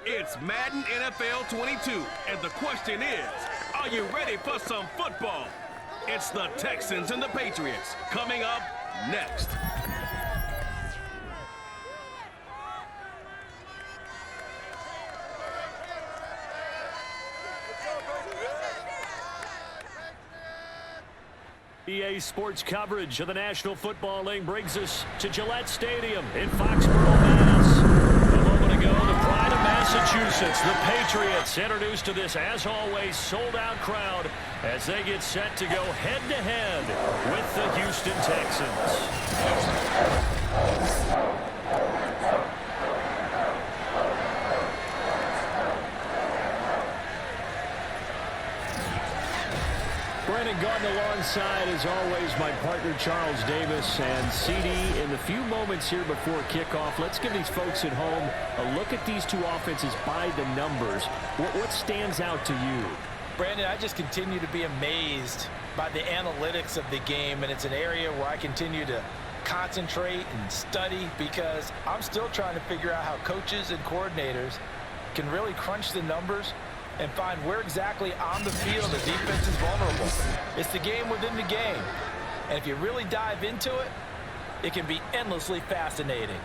It's Madden NFL 22, and the question is, are you ready for some football? It's the Texans and the Patriots, coming up next. EA Sports coverage of the National Football League brings us to Gillette Stadium in Foxborough, Mass. A moment ago, the pride of Massachusetts, the Patriots, introduced to this, as always, sold-out crowd as they get set to go head-to-head with the Houston Texans. Brandon Gordon alongside, as always, my partner Charles Davis and CD. In the few moments here before kickoff, let's give these folks at home a look at these two offenses by the numbers. What stands out to you? Brandon, I just continue to be amazed by the analytics of the game, and it's an area where I continue to concentrate and study because I'm still trying to figure out how coaches and coordinators can really crunch the numbers and find where exactly on the field the defense is vulnerable. It's the game within the game. And if you really dive into it, it can be endlessly fascinating.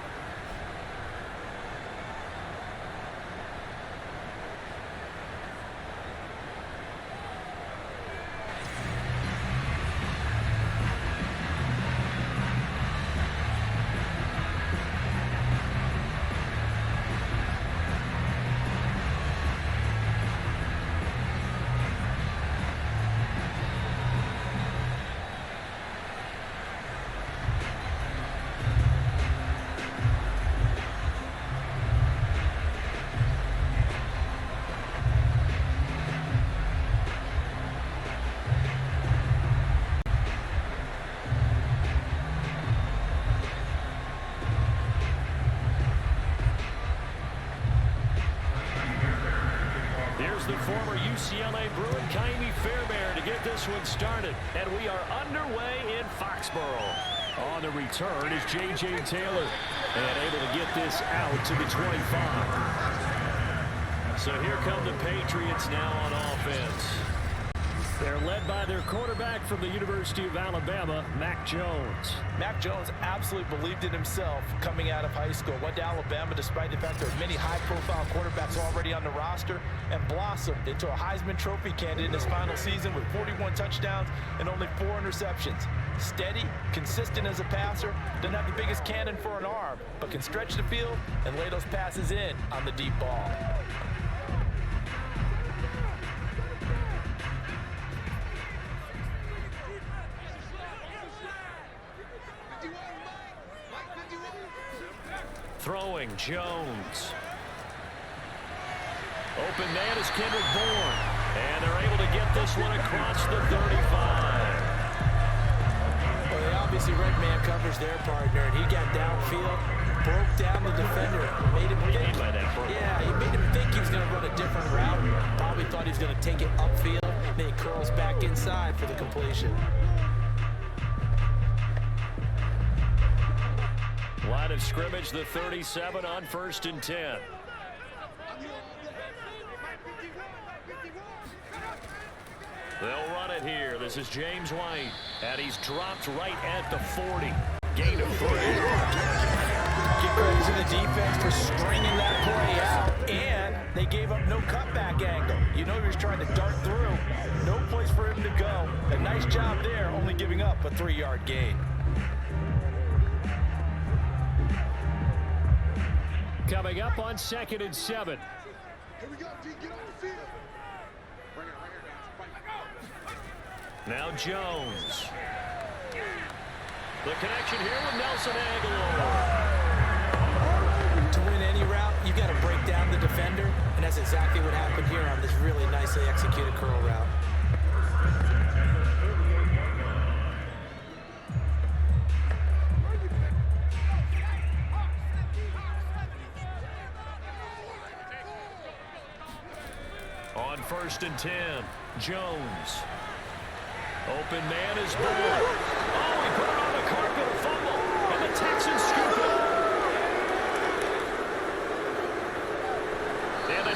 The former UCLA Bruin, Kaimi Fairbairn, to get this one started. And we are underway in Foxborough. On the return is J.J. Taylor. And able to get this out to the 25. So here come the Patriots now on offense. They're led by their quarterback from the University of Alabama, Mac Jones. Mac Jones absolutely believed in himself coming out of high school. Went to Alabama despite the fact there are many high-profile quarterbacks already on the roster and blossomed into a Heisman Trophy candidate in his final season with 41 touchdowns and only 4 interceptions. Steady, consistent as a passer, doesn't have the biggest cannon for an arm, but can stretch the field and lay those passes in on the deep ball. Throwing, Jones. Open man is Kendrick Bourne. And they're able to get this one across the 35. Well, they obviously red man covers their partner, and he got downfield, broke down the defender, made him think. Yeah, he made him think he was going to run a different route. Probably thought he was going to take it upfield. Then he curls back inside for the completion. Line of scrimmage, the 37 on 1st and 10. They'll run it here. This is James White, and he's dropped right at the 40. Gain of 3. Give credit to the defense for stringing that play out, and they gave up no cutback angle. You know he was trying to dart through. No place for him to go. A nice job there, only giving up a 3-yard gain. Coming up on 2nd and 7. Here we go, D, get on the field. Now Jones. The connection here with Nelson Aguilar. To win any route, you've got to break down the defender, and that's exactly what happened here on this really nicely executed curl route. On 1st and 10, Jones. Open man is Bourne. Oh, he put it on the carpet, a fumble, and the Texans scoop it.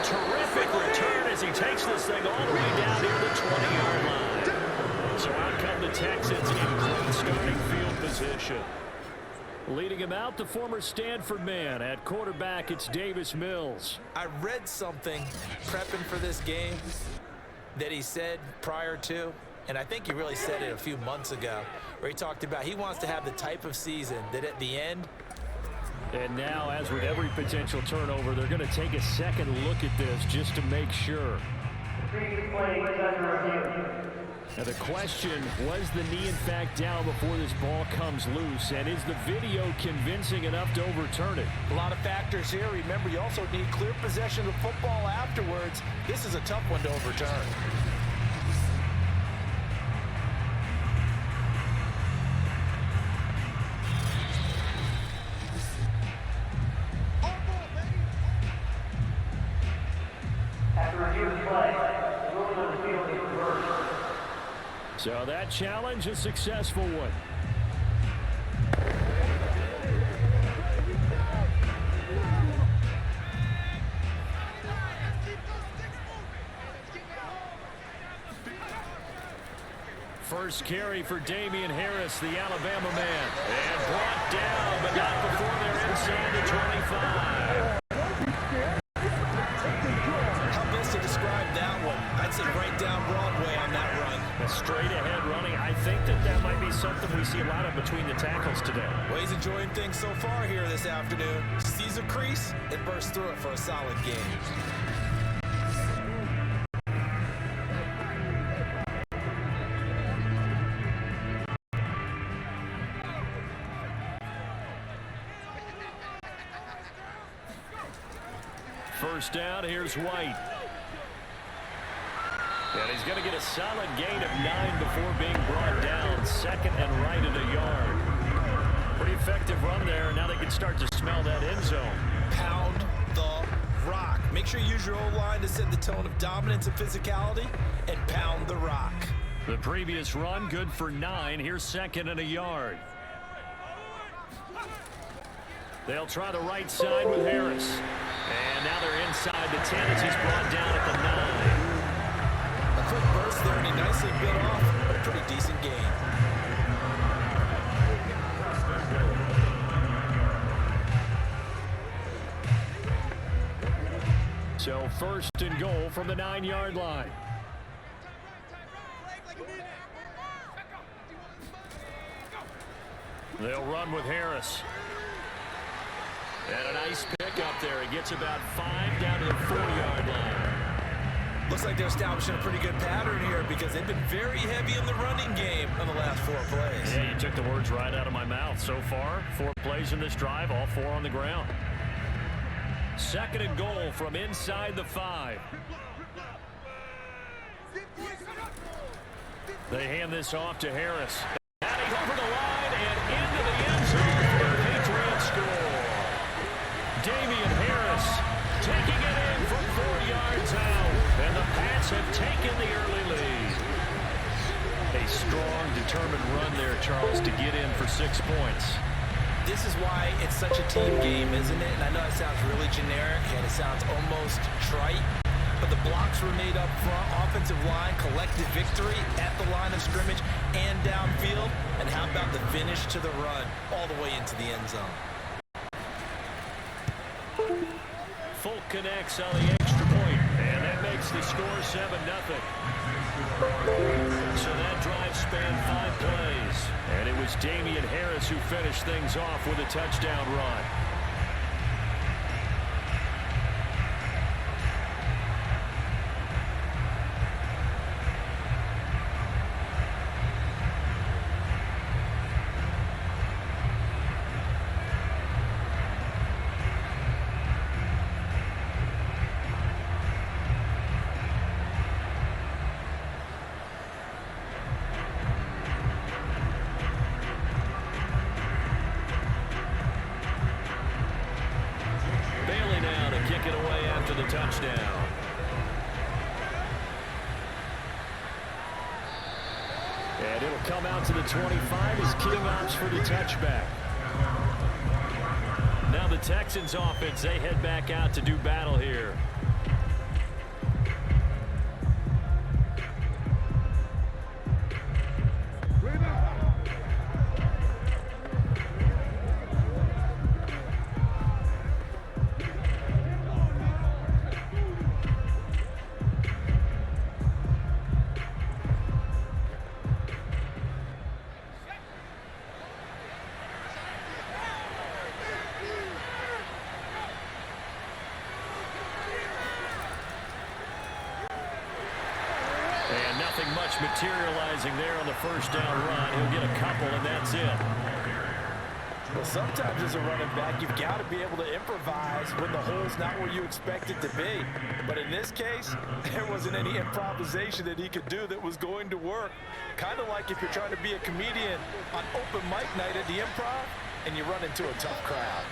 a terrific return as he takes this thing all the way down near the 20-yard line. So out come the Texans in great starting field position. Leading him out, the former Stanford man. At quarterback, it's Davis Mills. I read something prepping for this game that he said prior to, and I think he really said it a few months ago, where he talked about he wants to have the type of season that at the end. And now, as with every potential turnover, they're going to take a second look at this just to make sure. Now the question, was the knee in fact down before this ball comes loose? And is the video convincing enough to overturn it? A lot of factors here. Remember, you also need clear possession of the football afterwards. This is a tough one to overturn. So that challenge, a successful one. First carry for Damian Harris, the Alabama man. And brought down, but not before they're inside the 25. How best to describe that one? I'd say right down Broadway on that run. A straight ahead running. I think that might be something we see a lot of between the tackles today. Well, he's enjoying things so far here this afternoon. Sees a crease and bursts through it for a solid game. First down, here's White. And he's going to get a solid gain of 9 before being brought down. Second and right at a yard. Pretty effective run there. Now they can start to smell that end zone. Pound the rock. Make sure you use your O-line to set the tone of dominance and physicality, and pound the rock. The previous run, good for 9. Here's second and a yard. They'll try the right side with Harris. And now they're inside the 10 as he's brought down at the 9. A quick burst there, and he nicely bit off a pretty decent gain. So first and goal from the 9-yard line. They'll run with Harris. And a nice pick up there. He gets about 5 down to the 4-yard line. Looks like they're establishing a pretty good pattern here because they've been very heavy in the running game on the last 4 plays. Yeah, you took the words right out of my mouth. So far, 4 plays in this drive, all 4 on the ground. Second and goal from inside the 5. They hand this off to Harris. Heading over the line and into the end zone for the Patriots score. Damian Harris taking it in from 4 yards out. And the Pats have taken the early lead. A strong, determined run there, Charles, to get in for 6 points. This is why it's such a team game, isn't it? And I know it sounds really generic and it sounds almost trite, but the blocks were made up front, offensive line, collective victory at the line of scrimmage and downfield. And how about the finish to the run all the way into the end zone? Folk connects on the extra point, and that makes the score 7-0. So that drive spanned 5 plays, and it was Damian Harris who finished things off with a touchdown run. The touchdown. And it'll come out to the 25 as King opts for the touchback. Now the Texans offense, they head back out to do battle here. Nothing much materializing there on the first down run. He'll get a couple, and that's it. Well, sometimes as a running back, you've got to be able to improvise when the hole's not where you expect it to be. But in this case, there wasn't any improvisation that he could do that was going to work. Kind of like if you're trying to be a comedian on open mic night at the Improv and you run into a tough crowd.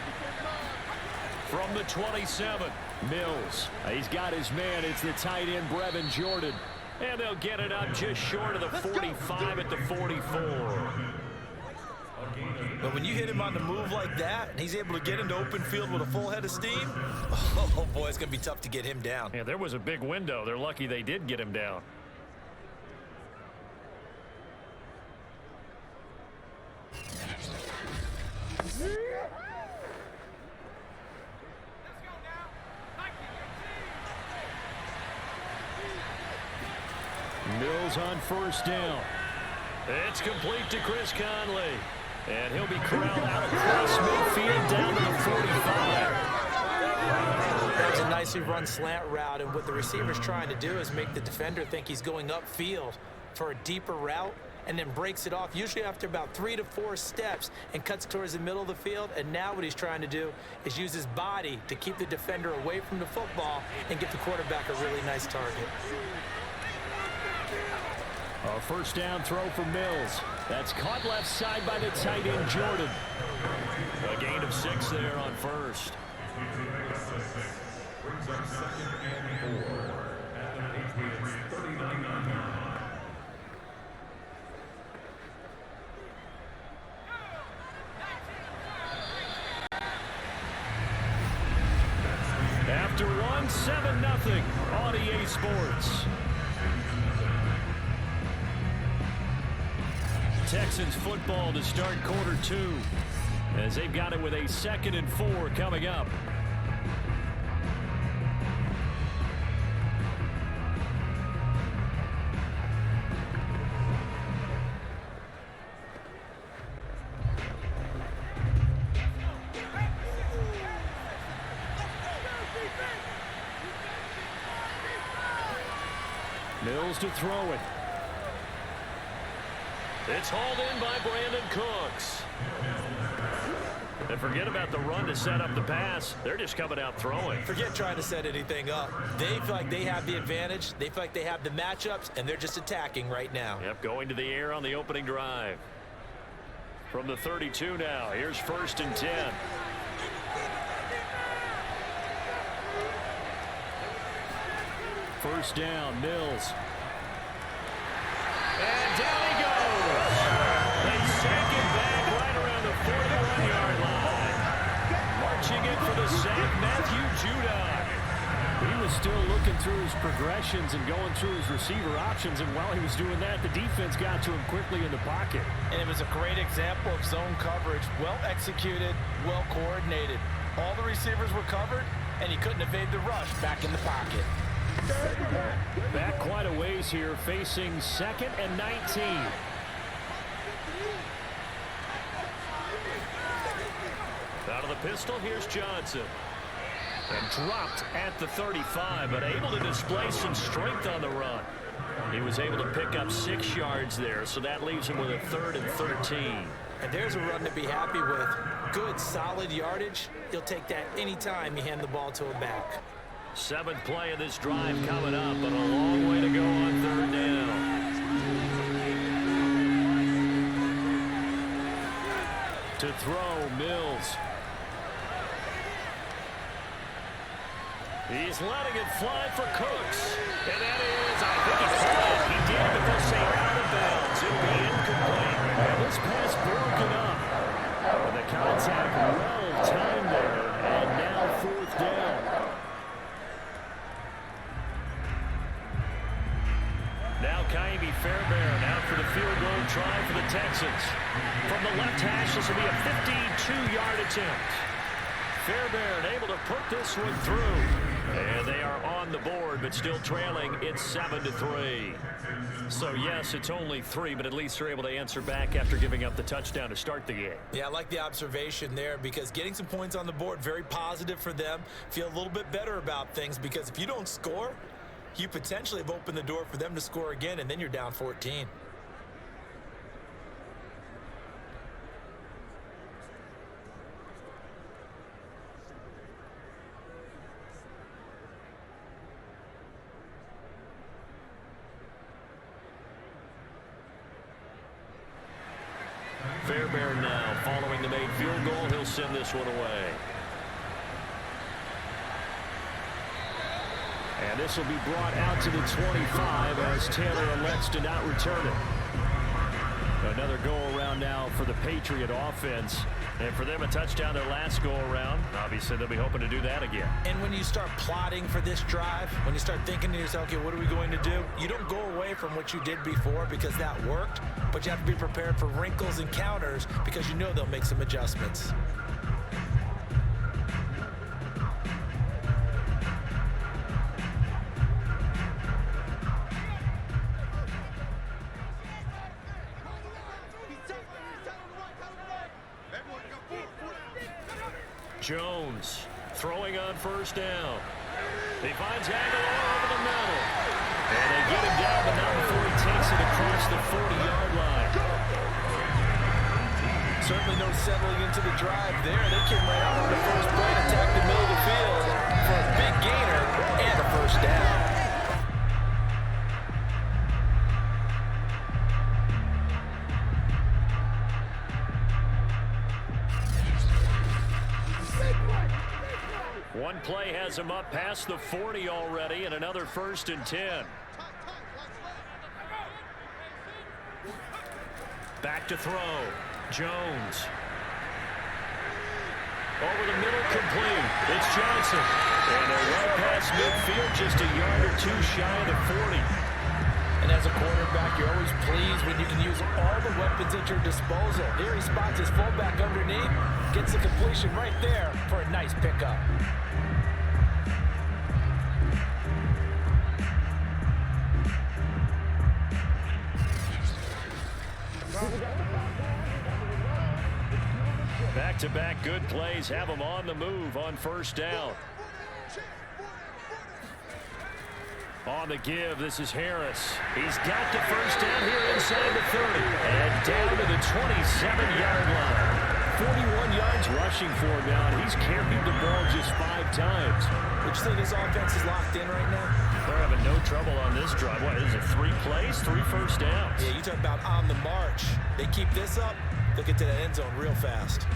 From the 27, Mills. He's got his man. It's the tight end, Brevin Jordan. And they'll get it up just short of the 45 at the 44. But when you hit him on the move like that, and he's able to get into open field with a full head of steam, oh boy, it's going to be tough to get him down. Yeah, there was a big window. They're lucky they did get him down. Mills on first down. It's complete to Chris Conley. And he'll be corralled out across midfield down to the 45. That's a nicely run slant route, and what the receiver's trying to do is make the defender think he's going upfield for a deeper route, and then breaks it off, usually after about 3 to 4 steps, and cuts towards the middle of the field. And now what he's trying to do is use his body to keep the defender away from the football and get the quarterback a really nice target. A first down throw for Mills. That's caught left side by the tight end, Jordan. A gain of 6 there on first. After one, 7-0 on EA Sports. Texans football to start quarter 2 as they've got it with a 2nd and 4 coming up. Mills to throw it. It's hauled in by Brandon Cooks. And forget about the run to set up the pass. They're just coming out throwing. Forget trying to set anything up. They feel like they have the advantage. They feel like they have the matchups, and they're just attacking right now. Yep, going to the air on the opening drive. From the 32 now, here's 1st and 10. First down, Mills. And down he goes. They sack him back right around the 41-yard line. Marching in for the sack, Matthew Judon. He was still looking through his progressions and going through his receiver options, and while he was doing that, the defense got to him quickly in the pocket. And it was a great example of zone coverage, well executed, well coordinated. All the receivers were covered, and he couldn't evade the rush back in the pocket. Back quite a ways here, facing 2nd and 19. Out of the pistol, here's Johnson. And dropped at the 35, but able to display some strength on the run. He was able to pick up 6 yards there, so that leaves him with a 3rd and 13. And there's a run to be happy with. Good, solid yardage. He'll take that anytime you hand the ball to a back. 7th play of this drive coming up, but a long way to go on 3rd down. To throw, Mills. He's letting it fly for Cooks. And that is, I think he caught it. He did, but they'll say out of bounds. It'll be incomplete. And this pass broken up. And the contact well timed there. And now 4th down. Now Kaimi Fairbairn out for the field goal try for the Texans. From the left hash, this will be a 52-yard attempt. Fairbairn able to put this one through. And they are on the board, but still trailing. It's 7-3. So, yes, it's only 3, but at least they're able to answer back after giving up the touchdown to start the game. Yeah, I like the observation there because getting some points on the board, very positive for them. Feel a little bit better about things because if you don't score, you potentially have opened the door for them to score again, and then you're down 14. Fairbairn now, following the made field goal, he'll send this one away. And this will be brought out to the 25 as Taylor elects to not return it. Another go-around now for the Patriot offense. And for them, a touchdown their last go-around. Obviously, they'll be hoping to do that again. And when you start plotting for this drive, when you start thinking to yourself, okay, what are we going to do? You don't go away from what you did before because that worked, but you have to be prepared for wrinkles and counters because you know they'll make some adjustments. Jones throwing on first down. He finds Aguilar over the middle. And they get him down, but not before he takes it across the 40-yard line. Certainly no settling into the drive there. They came right out on the first play, attacked the middle of the field for a big gainer and a first down. One play has him up past the 40 already, and another 1st and 10. Back to throw. Jones. Over the middle, complete. It's Johnson. And they're right past midfield, just a yard or two shy of the 40. And as a quarterback, you're always pleased when you can use all the weapons at your disposal. Here he spots his fullback underneath, gets the completion right there for a nice pickup. Back-to-back good plays have them on the move on first down. On the give, this is Harris. He's got the first down here inside the 30. And down to the 27-yard line. 41 yards rushing for him now, and he's carried the ball just 5 times. Would you say this offense is locked in right now? They're having no trouble on this drive. What is it, 3 plays, 3 first downs? Yeah, you talk about on the march. They keep this up, they'll get to that end zone real fast.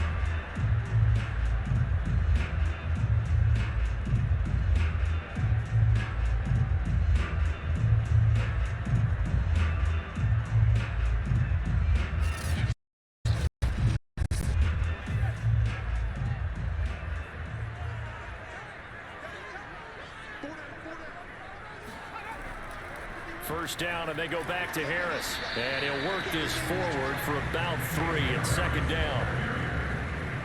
First down, and they go back to Harris. And he'll work this forward for about 3 and 2nd down.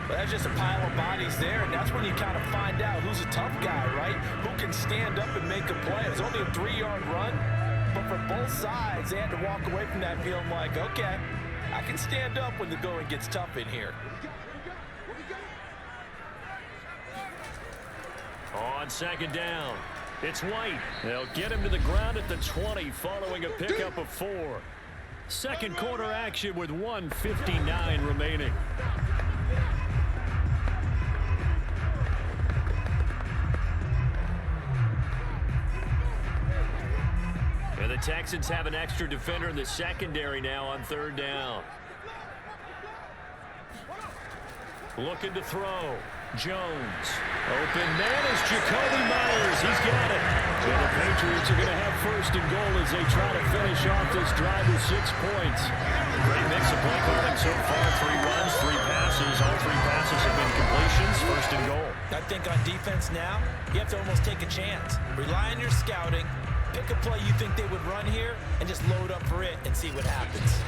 Well, that's just a pile of bodies there, and that's when you kind of find out who's a tough guy, right? Who can stand up and make a play. It was only a 3-yard run, but for both sides, they had to walk away from that feeling like, okay, I can stand up when the going gets tough in here. On 2nd down, it's White. They'll get him to the ground at the 20 following a pickup of 4. Second quarter action with 1:59 remaining. And the Texans have an extra defender in the secondary now on 3rd down. Looking to throw. Jones. Open man is Jacoby Myers. He's got it. And the Patriots are going to have 1st and goal as they try to finish off this drive with 6 points. Great mix of play calling so far. 3 runs, 3 passes. All 3 passes have been completions. 1st and goal. I think on defense now, you have to almost take a chance. Rely on your scouting. Pick a play you think they would run here and just load up for it and see what happens.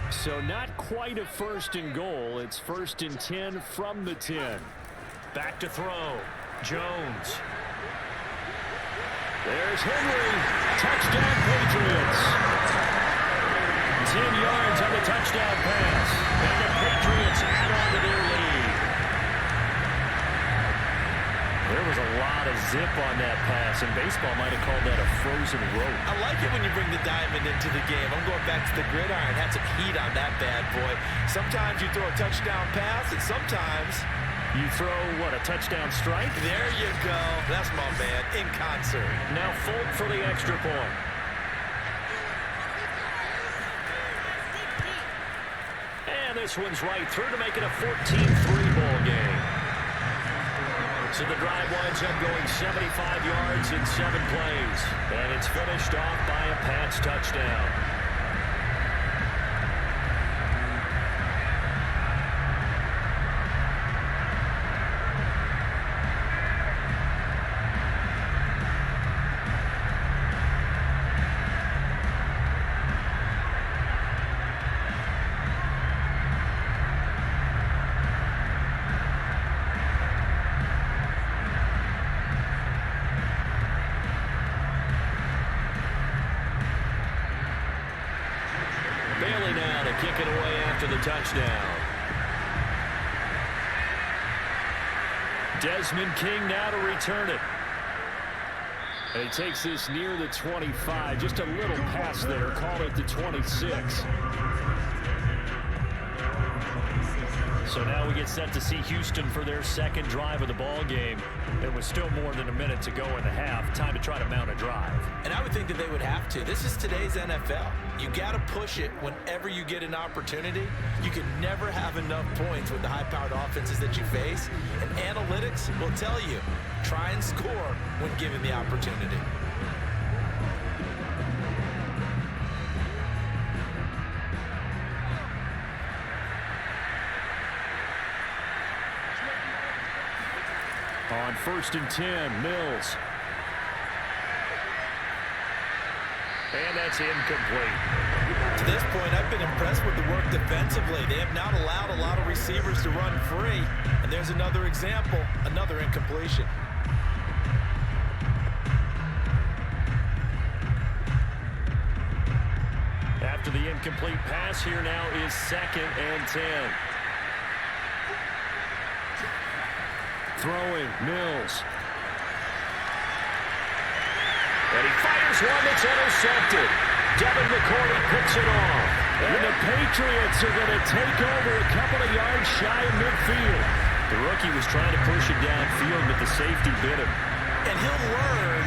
So not quite a 1st and goal. It's 1st and 10 from the 10. Back to throw. Jones. There's Henry. Touchdown Patriots. 10 yards on the touchdown pass. And the Patriots add on to their lead. There was was a lot of zip on that pass, and baseball might have called that a frozen rope. I like it when you bring the diamond into the game. I'm going back to the gridiron. Had some heat on that bad boy. Sometimes you throw a touchdown pass, and sometimes you throw, what, a touchdown strike? There you go. That's my man, in concert. Now Folk for the extra point. And this one's right through to make it a 14-3 ball game. So the drive winds up going 75 yards in 7 plays. And it's finished off by a Pats touchdown. Kick it away after the touchdown. Desmond King now to return it. And he takes this near the 25. Just a little pass there. Call it the 26. So now we get set to see Houston for their second drive of the ball game. There was still more than a minute to go in the half. Time to try to mount a drive. And I would think that they would have to. This is today's NFL. You got to push it whenever you get an opportunity. You can never have enough points with the high-powered offenses that you face. And analytics will tell you, try and score when given the opportunity. On 1st and 10, Mills. And that's incomplete. To this point, I've been impressed with the work defensively. They have not allowed a lot of receivers to run free. And there's another example, another incompletion. After the incomplete pass, here now is 2nd and 10. Throwing, Mills. And he fires one that's intercepted. Devin McCourty picks it off. And the Patriots are going to take over a couple of yards shy of midfield. The rookie was trying to push it downfield, but the safety bit him. And he'll learn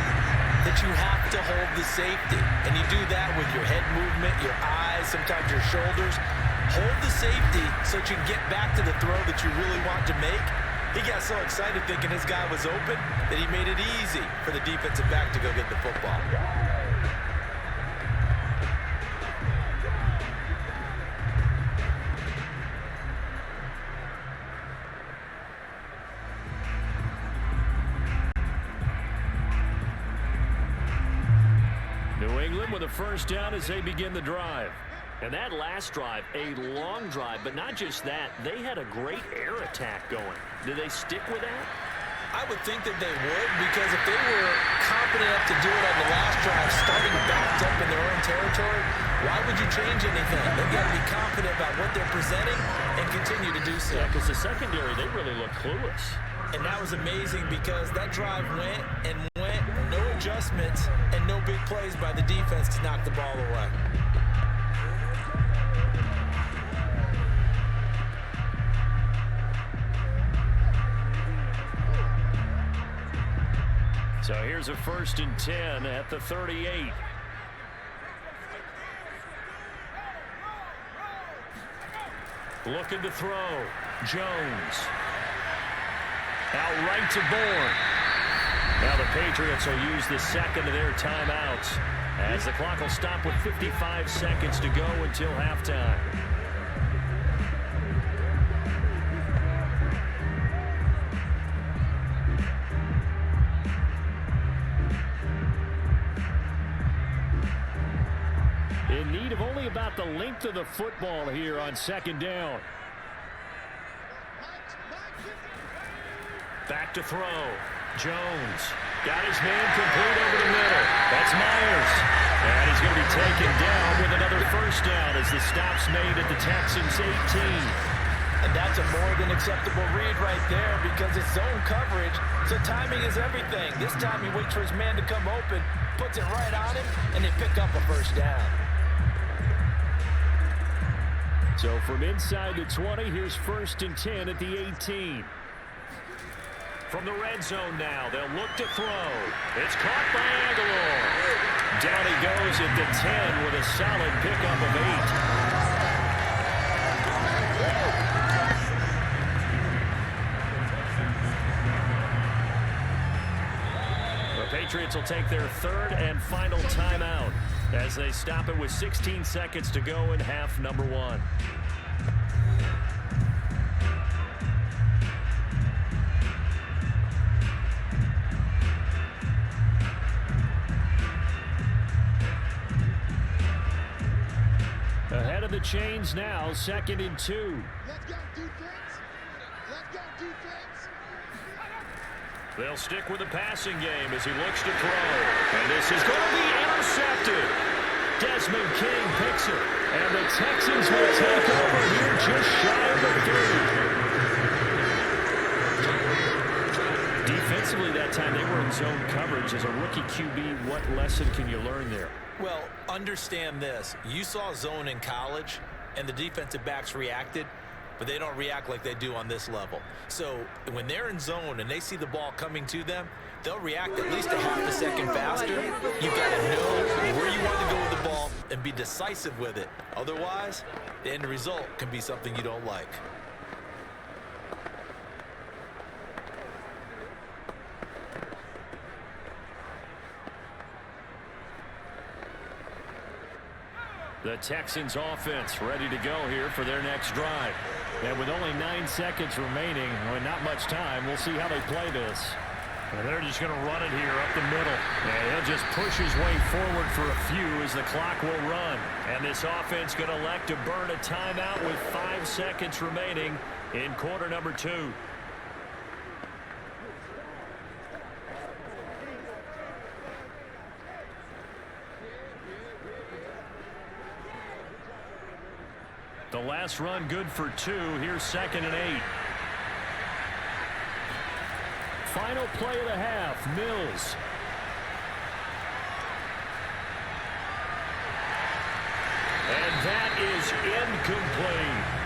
that you have to hold the safety. And you do that with your head movement, your eyes, sometimes your shoulders. Hold the safety so that you can get back to the throw that you really want to make. He got so excited thinking his guy was open that he made it easy for the defensive back to go get the football. New England with a first down as they begin the drive. And that last drive, a long drive, but not just that. They had a great air attack going. Do they stick with that? I would think that they would, because if they were confident enough to do it on the last drive, starting backed up in their own territory, why would you change anything? They've got to be confident about what they're presenting and continue to do so. Yeah, because the secondary, they really look clueless. And that was amazing because that drive went and went, no adjustments, and no big plays by the defense to knock the ball away. So here's a 1st and 10 at the 38. Looking to throw. Jones. Out right to Bourne. Now the Patriots will use the second of their timeouts as the clock will stop with 55 seconds to go until halftime. In need of only about the length of the football here on 2nd down. Back to throw. Jones got his man complete over the middle. That's Myers. And he's going to be taken down with another first down as the stop's made at the Texans' 18. And that's a more than acceptable read right there because it's zone coverage, so timing is everything. This time he waits for his man to come open, puts it right on him, and they pick up a first down. So from inside the 20, here's 1st and 10 at the 18. From the red zone now, they'll look to throw. It's caught by Aguilar. Down he goes at the 10 with a solid pickup of 8. The Patriots will take their 3rd and final timeout as they stop it with 16 seconds to go in half number 1. Ahead of the chains now, 2nd and 2. Let's go, defense. Let's go, defense. They'll stick with the passing game as he looks to throw. And this is going to be intercepted. Desmond King picks it. And the Texans will take over here just shy of the 30. Defensively that time, they were in zone coverage. As a rookie QB, what lesson can you learn there? Well, understand this. You saw zone in college, and the defensive backs reacted, but they don't react like they do on this level. So when they're in zone and they see the ball coming to them, they'll react at least a half a second faster. You've got to know where you want to go with the ball and be decisive with it. Otherwise, the end result can be something you don't like. The Texans offense ready to go here for their next drive. And with only 9 seconds remaining, well, not much time, we'll see how they play this. And they're just going to run it here up the middle. And he'll just push his way forward for a few as the clock will run. And this offense going to elect to burn a timeout with 5 seconds remaining in quarter number 2. The last run good for 2. Here's 2nd and 8. Final play of the half, Mills. And that is incomplete.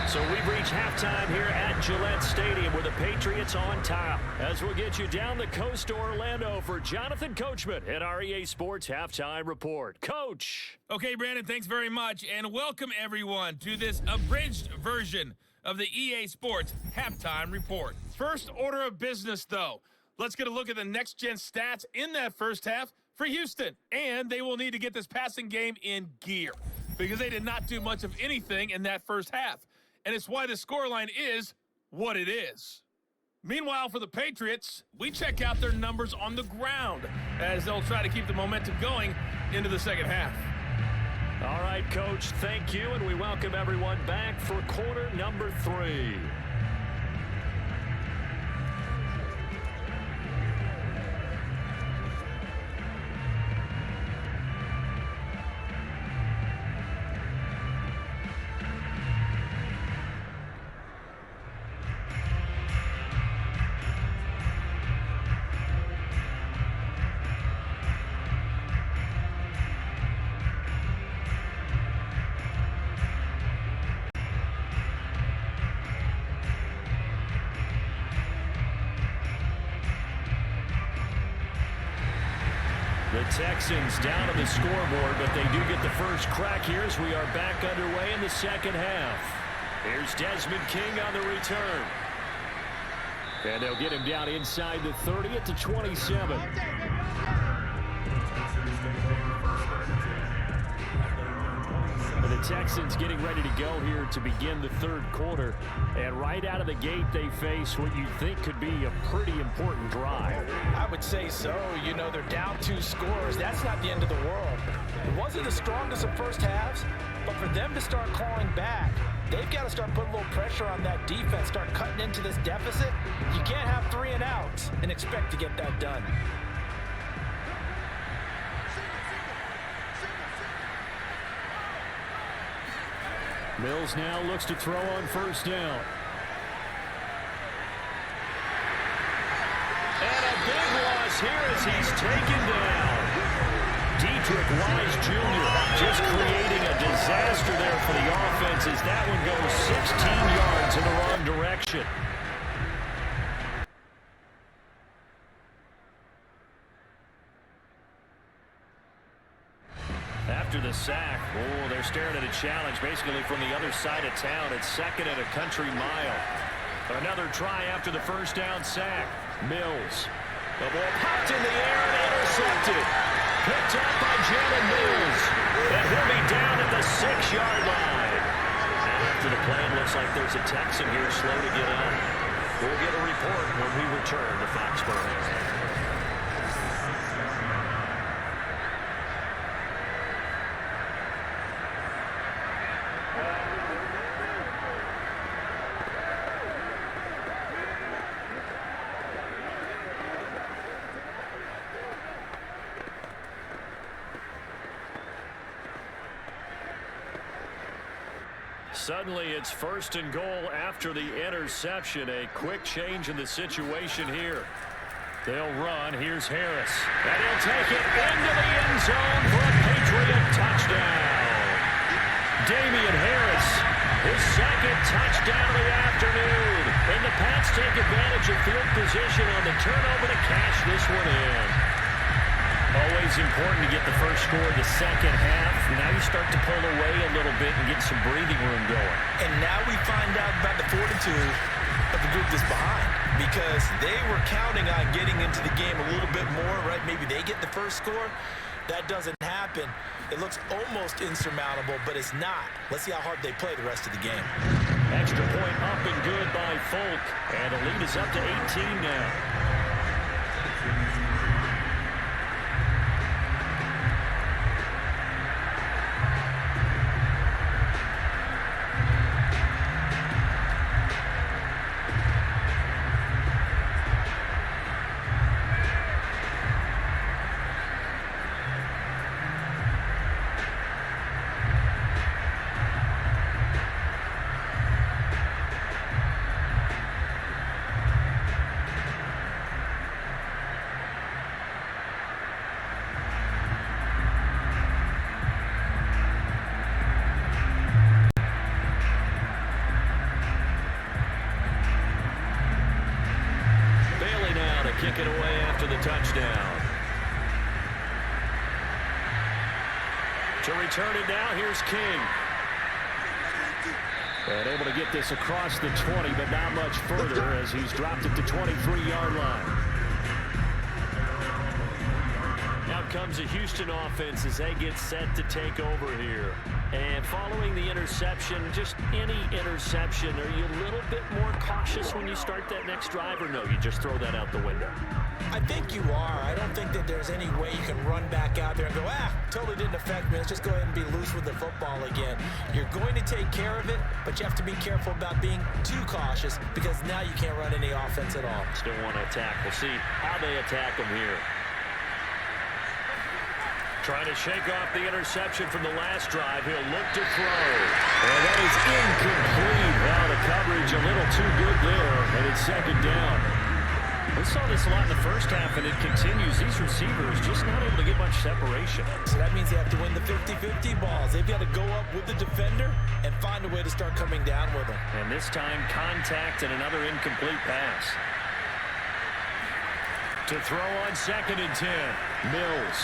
So we've reached halftime here at Gillette Stadium with the Patriots on top. As we'll get you down the coast to Orlando for Jonathan Coachman at our EA Sports Halftime Report. Coach. Okay, Brandon, thanks very much. And welcome, everyone, to this abridged version of the EA Sports Halftime Report. First order of business, though. Let's get a look at the next-gen stats in that first half for Houston. And they will need to get this passing game in gear because they did not do much of anything in that first half. And it's why the scoreline is what it is. Meanwhile, for the Patriots, we check out their numbers on the ground as they'll try to keep the momentum going into the second half. All right, Coach, thank you, and we welcome everyone back for quarter number 3. The Texans down on the scoreboard, but they do get the first crack here as we are back underway in the second half. Here's Desmond King on the return. And they'll get him down inside the 30 at the 27. And the Texans getting ready to go here to begin the third quarter. And right out of the gate, they face what you think could be a pretty important drive. I would say so. You know, they're down 2 scores. That's not the end of the world. It wasn't the strongest of first halves, but for them to start clawing back, they've got to start putting a little pressure on that defense, start cutting into this deficit. You can't have 3 and outs and expect to get that done. Mills now looks to throw on first down. And a big loss here as he's taken down. Dietrich Wise Jr. just creating a disaster there for the offense as that one goes 16 yards in the wrong direction. After the sack, they're staring at a challenge basically from the other side of town. It's second and a country mile. Another try after the first down sack. Mills. The ball popped in the air and intercepted. Picked up by Jalen Mills. And he'll be down at the 6-yard line. And after the play, it looks like there's a Texan here slow to get up. We'll get a report when we return to Foxborough. Suddenly, it's first and goal after the interception. A quick change in the situation here. They'll run. Here's Harris. And he'll take it into the end zone for a Patriot touchdown. Damian Harris, his second touchdown of the afternoon. And the Pats take advantage of field position on the turnover to cash this one in. Always important to get the first score of the second half. Now you start to pull away a little bit and get some breathing room going. And now we find out about the fortitude of the group that's behind, because they were counting on getting into the game a little bit more, right? Maybe they get the first score. That doesn't happen. It looks almost insurmountable, but it's not. Let's see how hard they play the rest of the game. Extra point up and good by Folk. And the lead is up to 18 now. Kick it away after the touchdown. To return it now, here's King. And able to get this across the 20, but not much further as he's dropped it to 23-yard line. Now comes the Houston offense as they get set to take over here. And following the interception, just any interception, are you a little bit more cautious when you start that next drive, or no, you just throw that out the window? I think you are. I don't think that there's any way you can run back out there and go, totally didn't affect me. Let's just go ahead and be loose with the football again. You're going to take care of it, but you have to be careful about being too cautious, because now you can't run any offense at all. Still want to attack. We'll see how they attack them here. Trying to shake off the interception from the last drive. He'll look to throw. And that is incomplete. Well, the coverage a little too good there, and it's second down. We saw this a lot in the first half, and it continues. These receivers just not able to get much separation. So that means they have to win the 50-50 balls. They've got to go up with the defender and find a way to start coming down with them. And this time, contact and another incomplete pass. To throw on second and 10, Mills.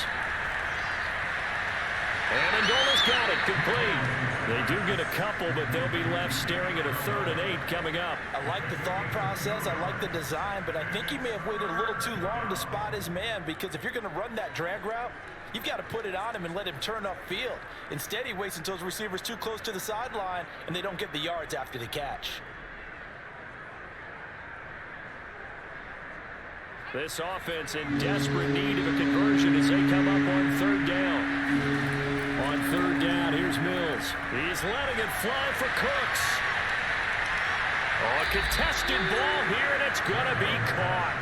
And Andola's got it, complete. They do get a couple, but they'll be left staring at a 3rd and 8 coming up. I like the thought process, I like the design, but I think he may have waited a little too long to spot his man, because if you're going to run that drag route, you've got to put it on him and let him turn upfield. Instead, he waits until his receiver's too close to the sideline, and they don't get the yards after the catch. This offense in desperate need of a conversion as they come up on 3rd down. On 3rd down, here's Mills. He's letting it fly for Cooks. Oh, a contested ball here, and it's going to be caught.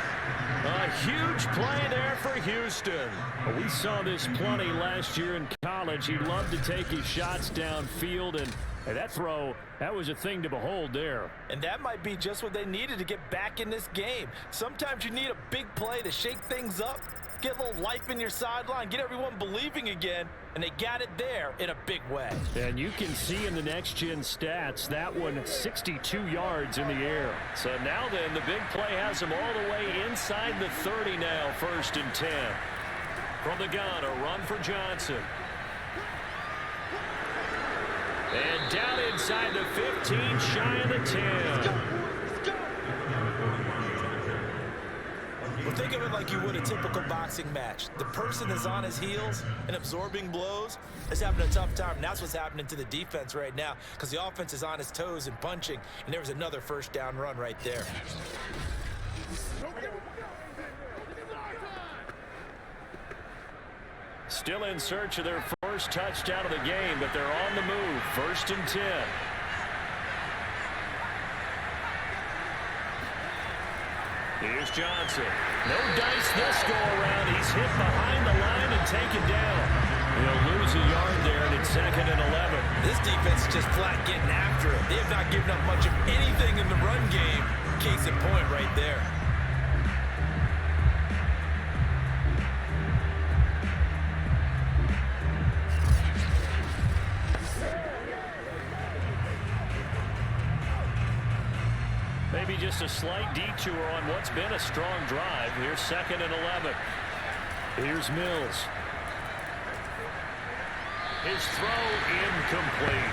A huge play there for Houston. We saw this plenty last year in college. college, he loved to take his shots downfield, and that throw, that was a thing to behold there. And that might be just what they needed to get back in this game. Sometimes you need a big play to shake things up, get a little life in your sideline, get everyone believing again, and they got it there in a big way. And you can see in the next-gen stats, that one 62 yards in the air. So now then, the big play has him all the way inside the 30 now, 1st and 10. From the gun, a run for Johnson. And down inside the 15, shy of the 10. Well, think of it like you would a typical boxing match. The person is on his heels and absorbing blows is having a tough time. And that's what's happening to the defense right now because the offense is on his toes and punching. And there was another 1st down run right there. Still in search of their first touchdown of the game, but they're on the move. 1st and 10. Here's Johnson. No dice this go around. He's hit behind the line and taken down. He'll lose a yard there, and it's 2nd and 11. This defense is just flat getting after it. They have not given up much of anything in the run game. Case in point right there. Maybe just a slight detour on what's been a strong drive. Here's 2nd and 11. Here's Mills. His throw incomplete.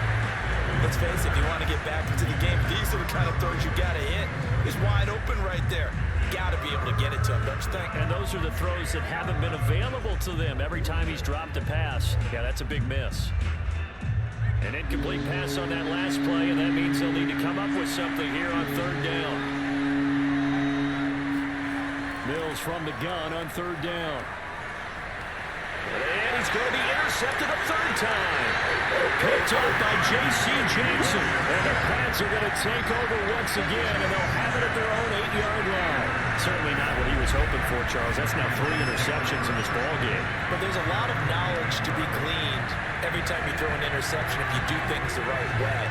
Let's face it, if you want to get back into the game, these are the kind of throws you got to hit. He's wide open right there. Got to be able to get it to him, don't you think? And those are the throws that haven't been available to them every time he's dropped a pass. Yeah, that's a big miss. An incomplete pass on that last play, and that means they'll need to come up with something here on 3rd down. Mills from the gun on 3rd down. And he's going to be intercepted a 3rd time. Picked up by J.C. Jackson. And the Pats are going to take over once again, and they'll have it at their own 8-yard line. Certainly not what he was hoping for, Charles. That's now 3 interceptions in this ballgame. But there's a lot of knowledge to be gleaned every time you throw an interception if you do things the right way.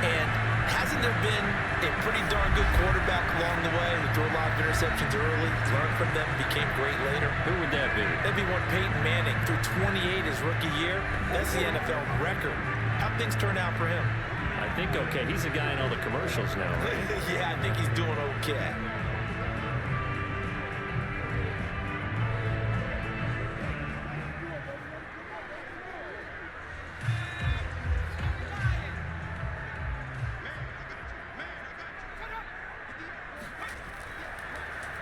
And hasn't there been a pretty darn good quarterback along the way who threw a lot of interceptions early, learned from them, became great later? Who would that be? That'd be one Peyton Manning. Threw 28 his rookie year. That's the NFL record. How'd things turn out for him? I think okay. He's a guy in all the commercials now, right? Yeah, I think he's doing okay.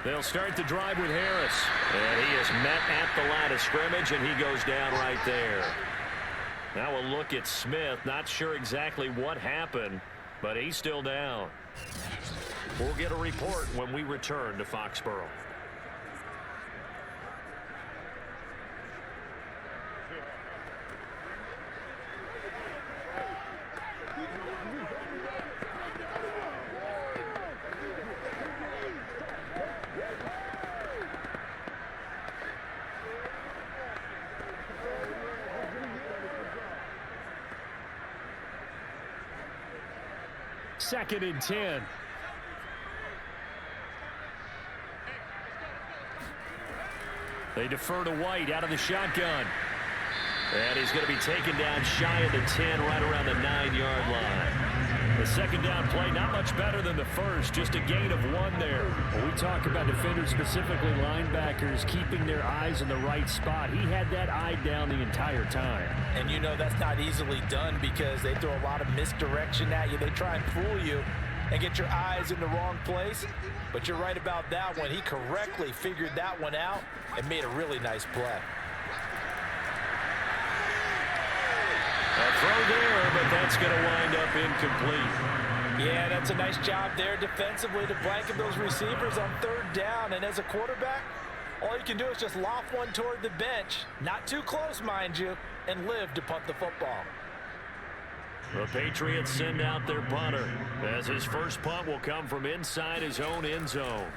They'll start the drive with Harris. And he is met at the line of scrimmage, and he goes down right there. Now we'll look at Smith. Not sure exactly what happened, but he's still down. We'll get a report when we return to Foxborough. Second and 10. They defer to White out of the shotgun. And he's going to be taken down shy of the 10, right around the 9-yard line. The second down play, not much better than the first, just a gain of 1 there. When we talk about defenders, specifically linebackers, keeping their eyes in the right spot, he had that eye down the entire time. And you know that's not easily done because they throw a lot of misdirection at you. They try and fool you and get your eyes in the wrong place. But you're right about that one. He correctly figured that one out and made a really nice play. A throw there, but that's going to wind up incomplete. Yeah, that's a nice job there defensively to blanket those receivers on 3rd down. And as a quarterback, all you can do is just loft one toward the bench. Not too close, mind you, and live to punt the football. The Patriots send out their punter, as his first punt will come from inside his own end zone.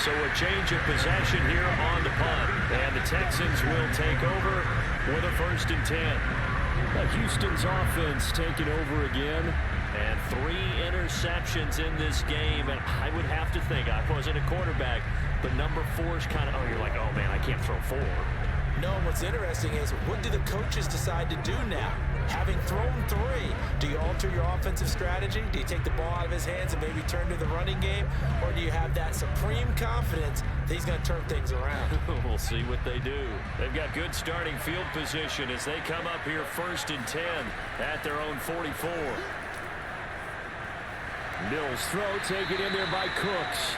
So a change of possession here on the punt. And the Texans will take over with a 1st and 10. Houston's offense taking over again. And 3 interceptions in this game. And I would have to think, I wasn't a quarterback, but number 4 is kind of, oh, you're like, oh, man, I can't throw 4. No, what's interesting is, what do the coaches decide to do now? Having thrown 3, do you alter your offensive strategy? Do you take the ball out of his hands and maybe turn to the running game? Or do you have that supreme confidence that he's going to turn things around? We'll see what they do. They've got good starting field position as they come up here 1st and 10 at their own 44. Mills throw taken in there by Cooks.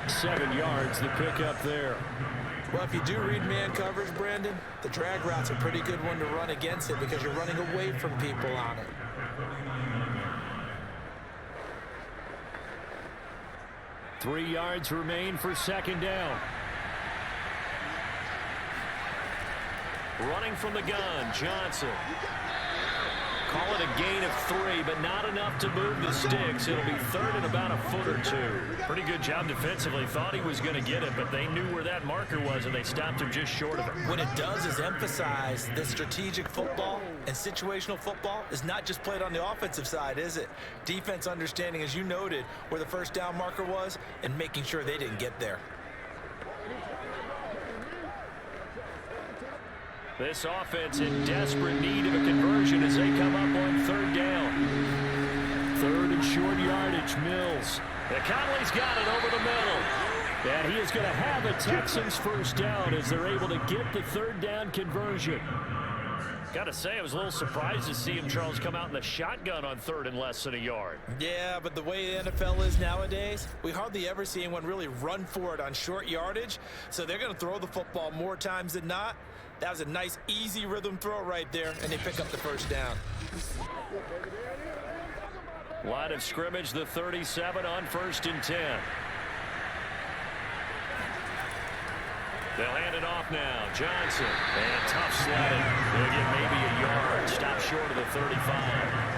7 yards, the pickup there. Well, if you do read man coverage, Brandon, the drag route's a pretty good one to run against it because you're running away from people on it. Three yards remain for 2nd down. Running from the gun, Johnson. Call it a gain of 3, but not enough to move the sticks. It'll be 3rd and about a foot or 2. Pretty good job defensively. Thought he was going to get it, but they knew where that marker was, and they stopped him just short of it. What it does is emphasize that strategic football and situational football is not just played on the offensive side, is it? Defense understanding, as you noted, where the 1st down marker was and making sure they didn't get there. This offense in desperate need of a conversion as they come up on 3rd down. 3rd and short yardage, Mills. Conley's got it over the middle. And he is going to have a Texans 1st down as they're able to get the 3rd down conversion. Got to say, I was a little surprised to see him, Charles, come out in the shotgun on 3rd and less than a yard. Yeah, but the way the NFL is nowadays, we hardly ever see anyone really run for it on short yardage. So they're going to throw the football more times than not. That was a nice, easy rhythm throw right there, and they pick up the 1st down. Line of scrimmage, the 37 on 1st and 10. They'll hand it off now. Johnson. And tough sledding. They'll get maybe a yard. Stop short of the 35.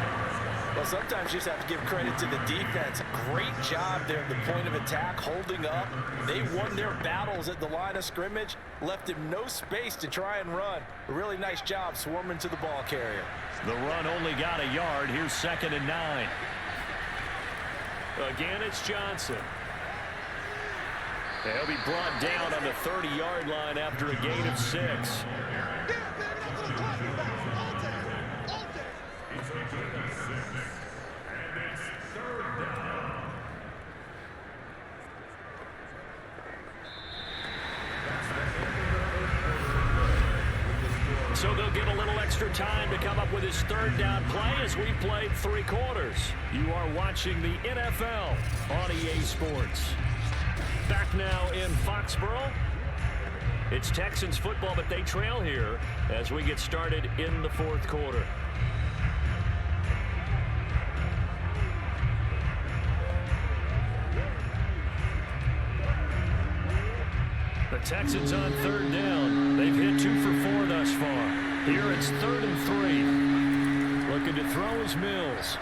Well, sometimes you just have to give credit to the defense. Great job there at the point of attack, holding up. They won their battles at the line of scrimmage, left him no space to try and run. A really nice job swarming to the ball carrier. The run only got a yard. Here's 2nd and 9. Again, it's Johnson. He'll be brought down on the 30-yard line after a gain of 6. So they'll get a little extra time to come up with his 3rd down play as we played 3 quarters. You are watching the NFL on EA Sports. Back now in Foxborough. It's Texans football, but they trail here as we get started in the 4th quarter. The Texans on 3rd down. They've hit 2 for 4 thus far. Here it's 3rd and 3. Looking to throw is Mills.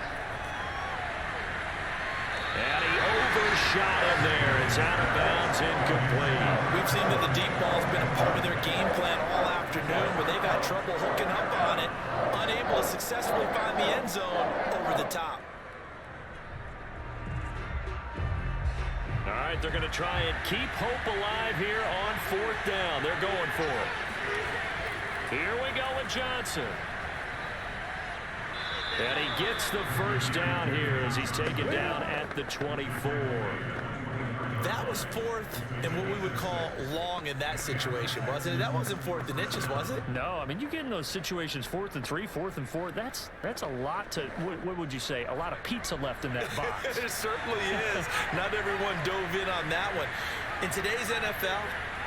And he overshot him there. It's out of bounds, incomplete. We've seen that the deep ball's been a part of their game plan all afternoon, but they've had trouble hooking up on it, unable to successfully find the end zone over the top. All right, they're going to try and keep hope alive here on 4th down. They're going for it. Here we go with Johnson. And he gets the 1st down here as he's taken down at the 24. That was 4th and what we would call long in that situation, wasn't it? That wasn't 4th and inches, was it? No, I mean, you get in those situations 4th and 3, 4th and 4. That's a lot to, what would you say, a lot of pizza left in that box. It certainly is. Not everyone dove in on that one. In today's NFL,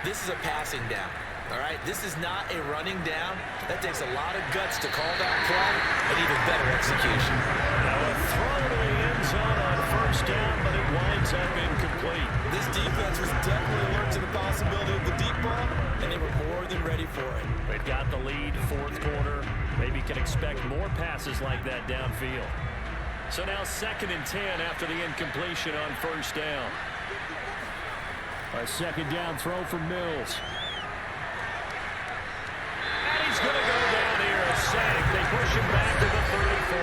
this is a passing down. All right, this is not a running down. That takes a lot of guts to call that play and even better execution. Now a throw to the end zone on 1st down, but it winds up incomplete. This defense was definitely alert to the possibility of the deep ball, and they were more than ready for it. They've got the lead, 4th quarter. Maybe can expect more passes like that downfield. So now 2nd and 10 after the incompletion on 1st down. A second down throw from Mills. And he's going to go down here, a sack. They push him back to the 34.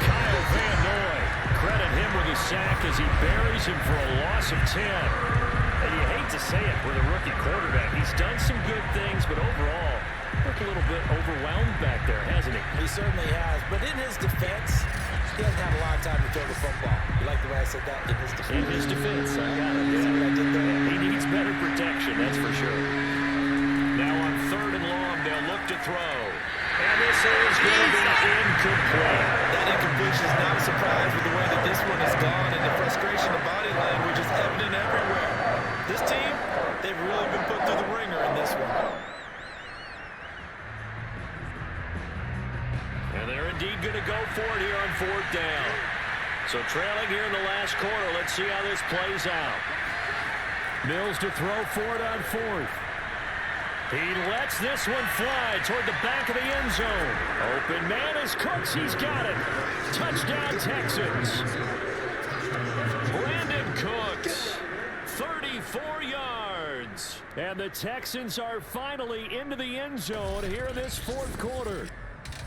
Kyle Van Noy, credit him with a sack as he buries him for a loss of 10. And you hate to say it with a rookie quarterback. He's done some good things, but overall, looked a little bit overwhelmed back there, hasn't he? He certainly has. But in his defense, he hasn't had a lot of time to throw the football. You like the way I said that? In his defense. In his defense, I got it. See what I did there? He needs better protection, that's for sure. Now on 3rd and long, they'll look to throw. And this is going to be incomplete. That incompletion is not a surprise with the way that this one has gone, and the frustration of body language is evident everywhere. This team, they've really been put through the ringer in this one. And they're indeed going to go for it here on 4th down. So trailing here in the last quarter, let's see how this plays out. Mills to throw for it on 4th. He lets this one fly toward the back of the end zone. Open man is Cooks. He's got it. Touchdown, Texans. Brandon Cooks, 34 yards. And the Texans are finally into the end zone here in this 4th quarter.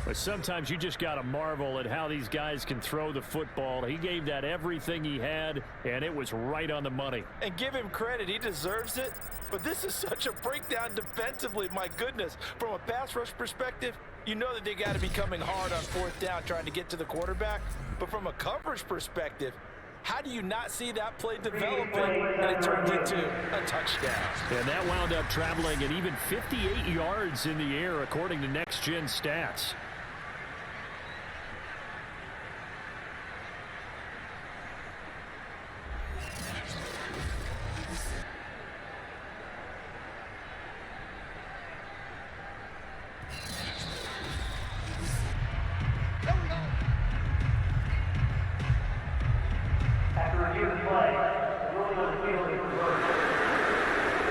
But sometimes you just got to marvel at how these guys can throw the football. He gave that everything he had, and it was right on the money. And give him credit. He deserves it. But this is such a breakdown defensively. My goodness. From a pass rush perspective, you know that they got to be coming hard on 4th down trying to get to the quarterback. But from a coverage perspective, how do you not see that play developing and it turns into a touchdown? And that wound up traveling at even 58 yards in the air, according to Next Gen Stats.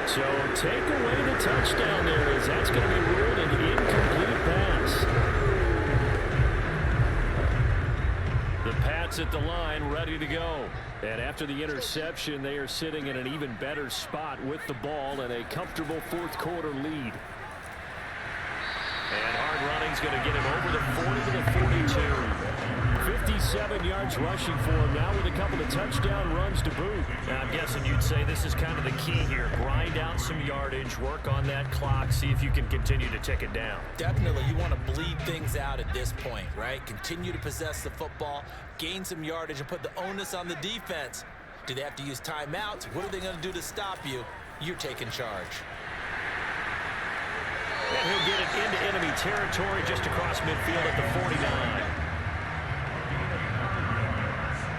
So take away the touchdown there, as that's going to be ruled an incomplete pass. The Pats at the line ready to go. And after the interception, they are sitting in an even better spot with the ball and a comfortable 4th quarter lead. And hard running's going to get him over the 40 to the 42. 57 yards rushing for him now with a couple of touchdown runs to boot. Now, I'm guessing you'd say this is kind of the key here. Grind out some yardage, work on that clock, see if you can continue to tick it down. Definitely, you want to bleed things out at this point, right? Continue to possess the football, gain some yardage, and put the onus on the defense. Do they have to use timeouts? What are they going to do to stop you? You're taking charge. And he'll get it into enemy territory just across midfield at the 49.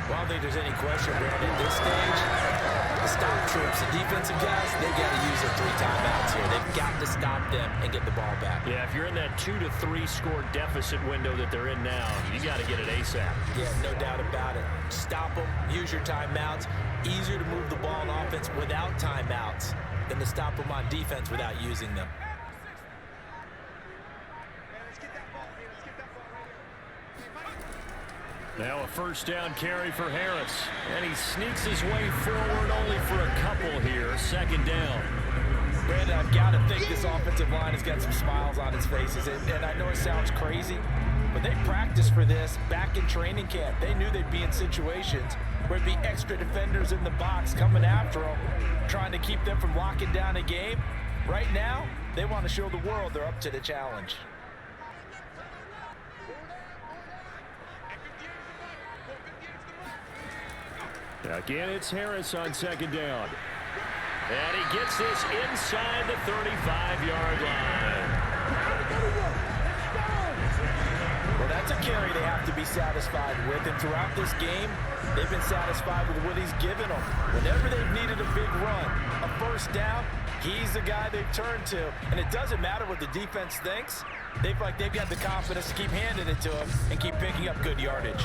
Well, I don't think there's any question, Brandon, at this stage, the stop troops, the defensive guys, they've got to use their 3 timeouts here. They've got to stop them and get the ball back. Yeah, if you're in that 2 to 3 score deficit window that they're in now, you got to get it ASAP. Yeah, no doubt about it. Stop them, use your timeouts. Easier to move the ball on offense without timeouts than to stop them on defense without using them. Now a 1st down carry for Harris. And he sneaks his way forward only for a couple here. 2nd down. Brandon, I've got to think this offensive line has got some smiles on its faces. And I know it sounds crazy, but they practiced for this back in training camp. They knew they'd be in situations where it'd be extra defenders in the box coming after them, trying to keep them from locking down a game. Right now, they want to show the world they're up to the challenge. Again, it's Harris on 2nd down. And he gets this inside the 35-yard line. Well, that's a carry they have to be satisfied with. And throughout this game, they've been satisfied with what he's given them. Whenever they've needed a big run, a 1st down, he's the guy they've turned to. And it doesn't matter what the defense thinks. They've got the confidence to keep handing it to him and keep picking up good yardage.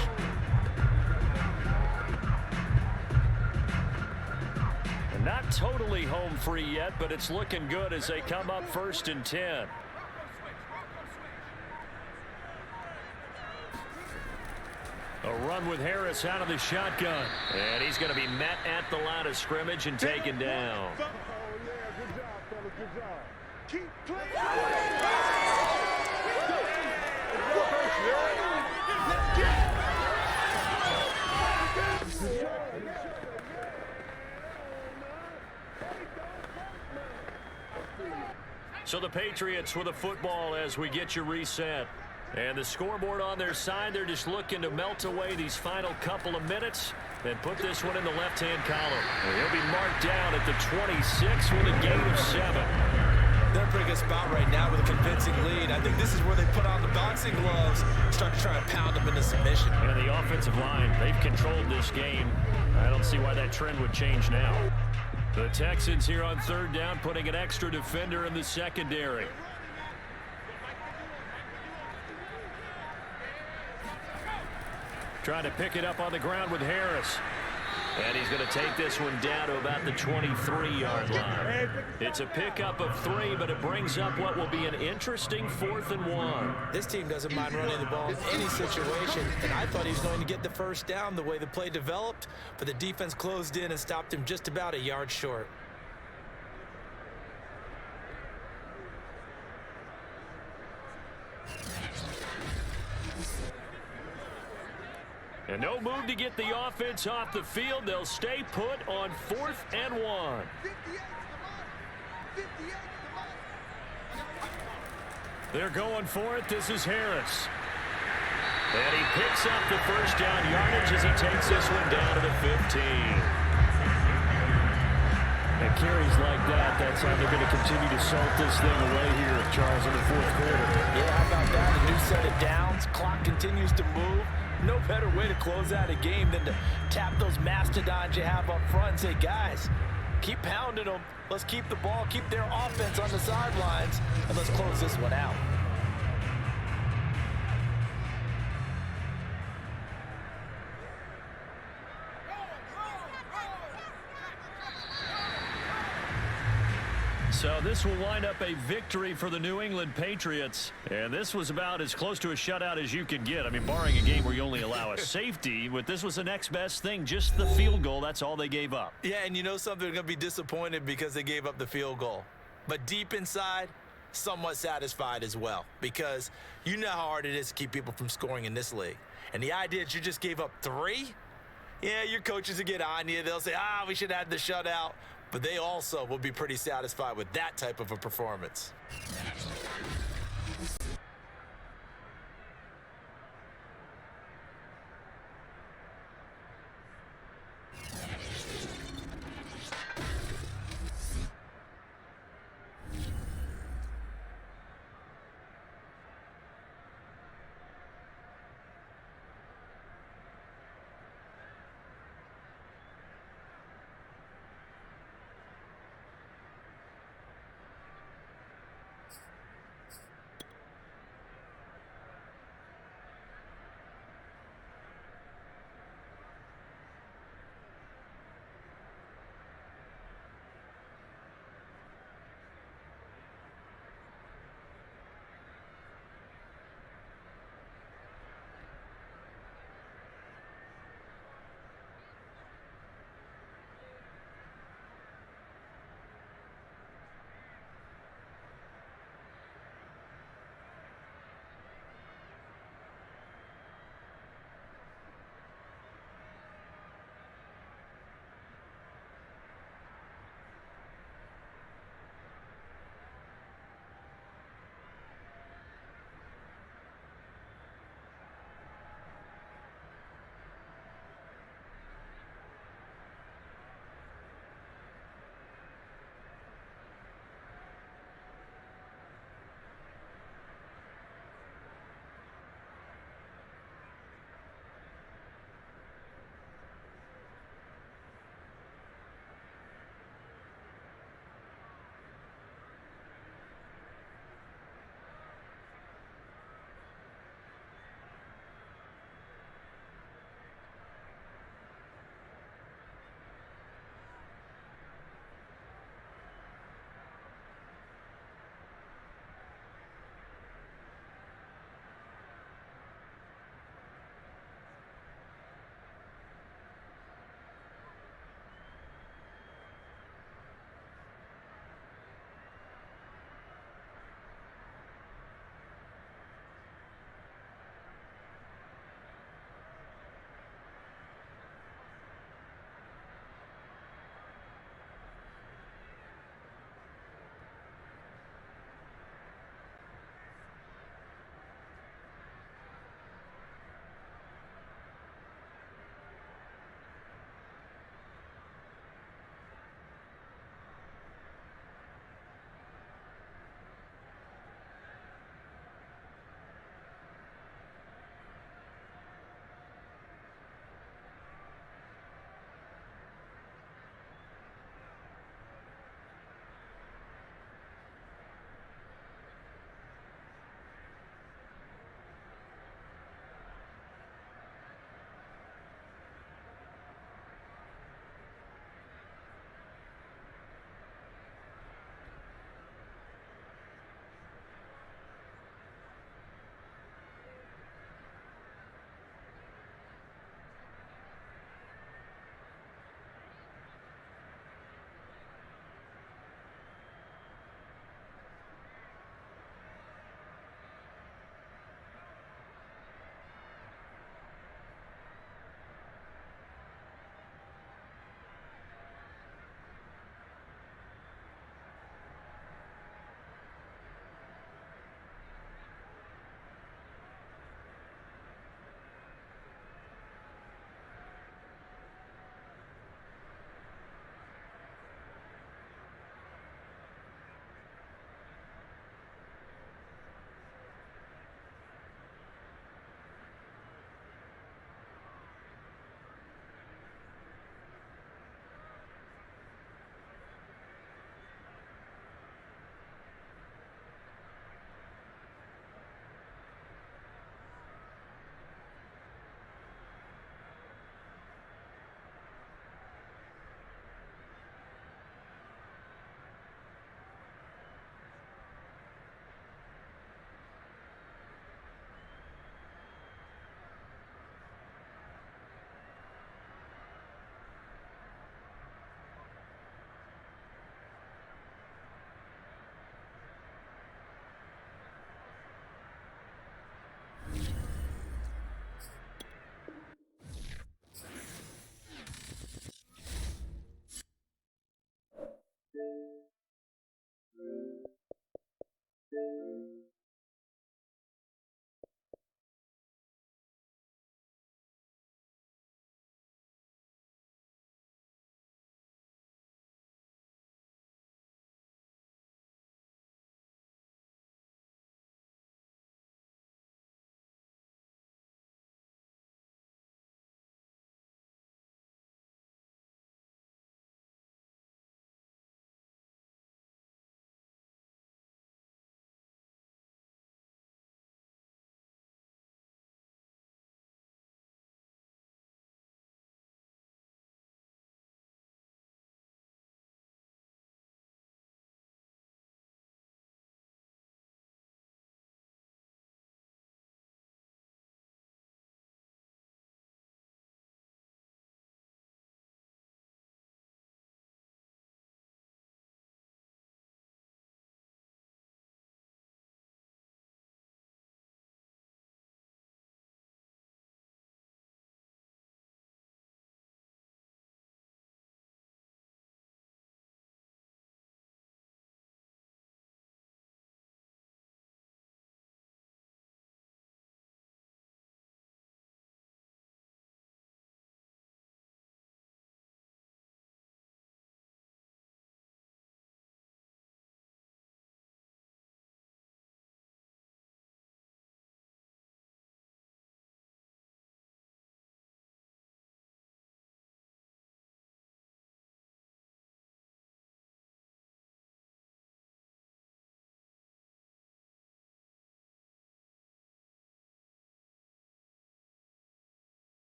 Not totally home free yet, but it's looking good as they come up 1st and 10. A run with Harris out of the shotgun. And he's going to be met at the line of scrimmage and taken down. Oh, yeah, good job, fellas, good job. Keep playing. So the Patriots with a football as we get you reset. And the scoreboard on their side, they're just looking to melt away these final couple of minutes and put this one in the left-hand column. And he'll be marked down at the 26 with a gain of 7. They're in a pretty good spot right now with a convincing lead. I think this is where they put on the boxing gloves, start to try and pound them into submission. And the offensive line, they've controlled this game. I don't see why that trend would change now. The Texans here on third down, putting an extra defender in the secondary. Trying to pick it up on the ground with Harris. And he's going to take this one down to about the 23-yard line. It's a pickup of 3, but it brings up what will be an interesting 4th and 1. This team doesn't mind running the ball in any situation, and I thought he was going to get the first down the way the play developed, but the defense closed in and stopped him just about a yard short. And no move to get the offense off the field. They'll stay put on 4th and 1. They're going for it. This is Harris. And he picks up the first down yardage as he takes this one down to the 15. And carries like that, that's how they're going to continue to salt this thing away here, Charles, in the 4th quarter. Yeah, how about that? A new set of downs. Clock continues to move. No better way to close out a game than to tap those mastodons you have up front and say, guys, keep pounding them. Let's keep the ball, keep their offense on the sidelines, and let's close this one out. So this will wind up a victory for the New England Patriots. And this was about as close to a shutout as you can get. I mean, barring a game where you only allow a safety, but this was the next best thing. Just the field goal, that's all they gave up. Yeah, and you know something, they're going to be disappointed because they gave up the field goal. But deep inside, somewhat satisfied as well. Because you know how hard it is to keep people from scoring in this league. And the idea that you just gave up 3? Yeah, your coaches will get on you. They'll say, we should have had the shutout. But they also will be pretty satisfied with that type of a performance.